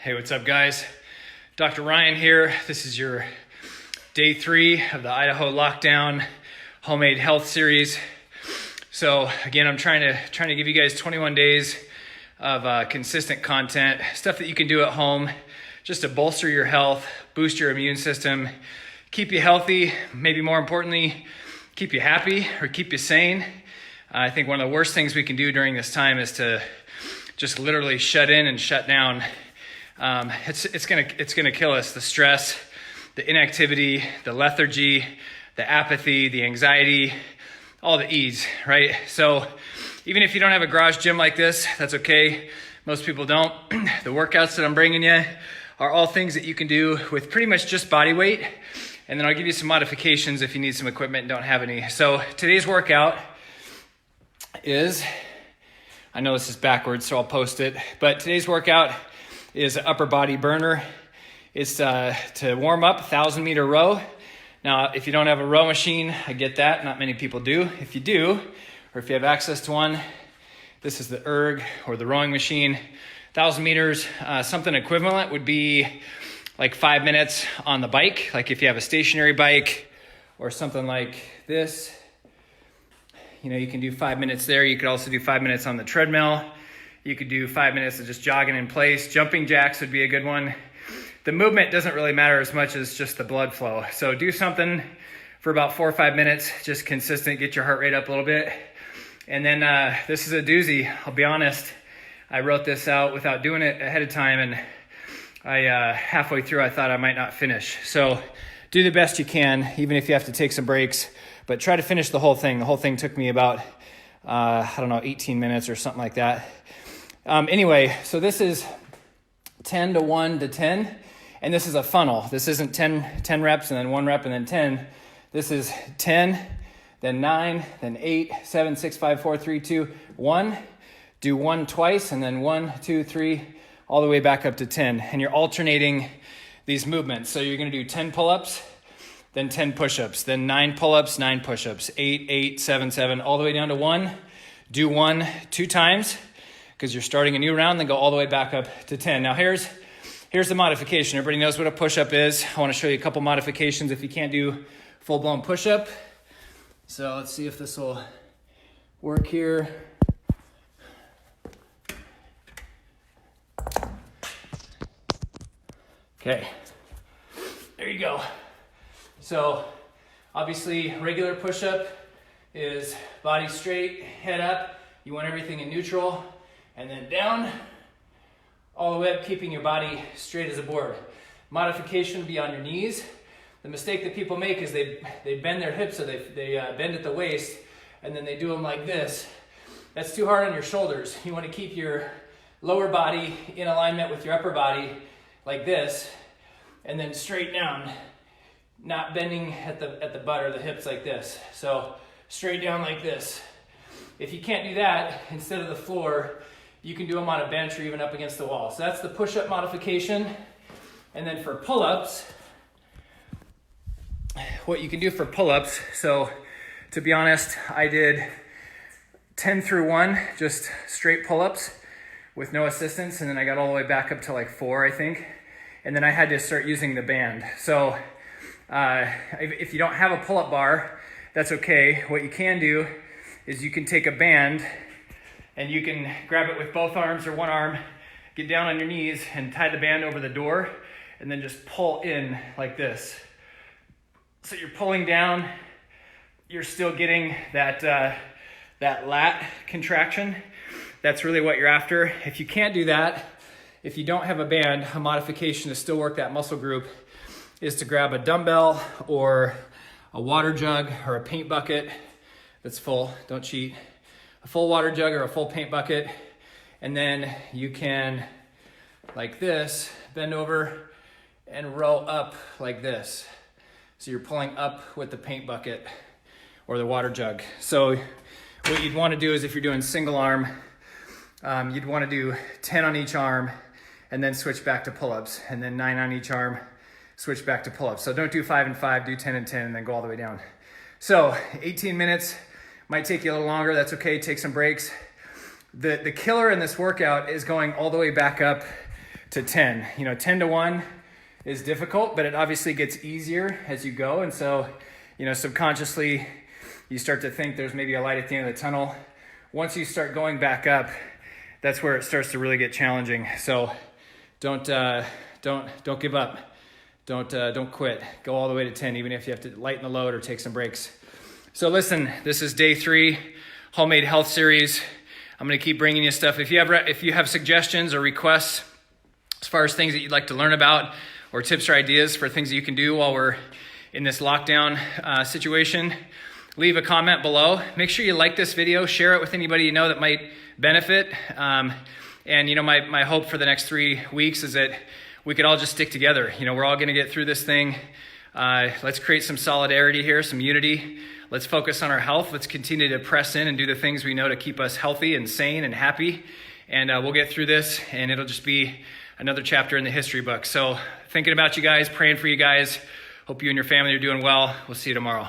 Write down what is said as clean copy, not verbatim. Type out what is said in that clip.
Hey, what's up, guys? Dr. Ryan here. This is your day 3 of the Idaho Lockdown Homemade Health Series. So again, I'm trying to give you guys 21 days of consistent content, stuff that you can do at home just to bolster your health, boost your immune system, keep you healthy, maybe more importantly, keep you happy or keep you sane. I think one of the worst things we can do during this time is to just literally shut in and shut down. It's gonna kill us. The stress, the inactivity, the lethargy, the apathy, the anxiety, all the E's, right? So even if you don't have a garage gym like this, that's okay. Most people don't. The workouts that I'm bringing you are all things that you can do with pretty much just body weight. And then I'll give you some modifications if you need some equipment and don't have any. So today's workout is, I know this is backwards, so I'll post it, but today's workout is an upper body burner. It's to warm up 1,000-meter row. Now, if you don't have a row machine, I get that. Not many people do. If you do, or if you have access to one, this is the erg or the rowing machine. 1,000 meters, something equivalent would be like 5 minutes on the bike. Like if you have a stationary bike or something like this, you know, you can do 5 minutes there. You could also do 5 minutes on the treadmill. You could do 5 minutes of just jogging in place. Jumping jacks would be a good one. The movement doesn't really matter as much as just the blood flow. So do something for about 4 or 5 minutes, just consistent, get your heart rate up a little bit. And then this is a doozy. I'll be honest, I wrote this out without doing it ahead of time, and I halfway through I thought I might not finish. So do the best you can, even if you have to take some breaks, but try to finish the whole thing. The whole thing took me about, 18 minutes or something like that. Anyway, so this is 10 to 1 to 10, and this is a funnel. This isn't 10 reps and then 1 rep and then 10. This is 10, then 9, then 8, 7, 6, 5, 4, 3, 2, 1. Do 1 twice, and then 1, 2, 3, all the way back up to 10. And you're alternating these movements. So you're gonna do 10 pull-ups, then 10 push-ups, then 9 pull-ups, 9 push-ups, 8, 8, 7, 7, all the way down to 1. Do 1 2 times, because you're starting a new round, then go all the way back up to 10. Now here's the modification. Everybody knows what a push-up is. I wanna show you a couple modifications if you can't do full-blown push-up. So let's see if this will work here. Okay, there you go. So obviously regular push-up is body straight, head up. You want everything in neutral, and then down, all the way up, keeping your body straight as a board. Modification would be on your knees. The mistake that people make is they bend their hips, so they bend at the waist, and then they do them like this. That's too hard on your shoulders. You want to keep your lower body in alignment with your upper body like this, and then straight down, not bending at the butt or the hips like this. So straight down like this. If you can't do that, instead of the floor, you can do them on a bench or even up against the wall. So that's the push-up modification. And then for pull-ups, what you can do for pull-ups, so to be honest, I did 10 through 1, just straight pull-ups with no assistance, and then I got all the way back up to like 4, I think. And then I had to start using the band. So if you don't have a pull-up bar, that's okay. What you can do is you can take a band and you can grab it with both arms or one arm, get down on your knees and tie the band over the door, and then just pull in like this. So you're pulling down, you're still getting that lat contraction. That's really what you're after. If you can't do that, if you don't have a band, a modification to still work that muscle group is to grab a dumbbell or a water jug or a paint bucket that's full, don't cheat, a full water jug or a full paint bucket, and then you can, like this, bend over and row up like this. So you're pulling up with the paint bucket or the water jug. So what you'd want to do is, if you're doing single arm, you'd want to do 10 on each arm and then switch back to pull-ups, and then 9 on each arm, switch back to pull-ups. So don't do 5 and 5, do 10 and 10, and then go all the way down. So 18 minutes, might take you a little longer, that's okay, take some breaks. The killer in this workout is going all the way back up to 10. 10 to 1 is difficult, but it obviously gets easier as you go. And so, subconsciously, you start to think there's maybe a light at the end of the tunnel. Once you start going back up, that's where it starts to really get challenging. So don't give up. Don't quit. Go all the way to 10, even if you have to lighten the load or take some breaks. So listen, this is day 3, Homemade Health Series. I'm going to keep bringing you stuff. If you have suggestions or requests as far as things that you'd like to learn about, or tips or ideas for things that you can do while we're in this lockdown situation, leave a comment below. Make sure you like this video, share it with anybody you know that might benefit. And my hope for the next 3 weeks is that we could all just stick together. We're all going to get through this thing. Let's create some solidarity here, some unity. Let's focus on our health. Let's continue to press in and do the things we know to keep us healthy and sane and happy. And we'll get through this, and it'll just be another chapter in the history book. So thinking about you guys, praying for you guys. Hope you and your family are doing well. We'll see you tomorrow.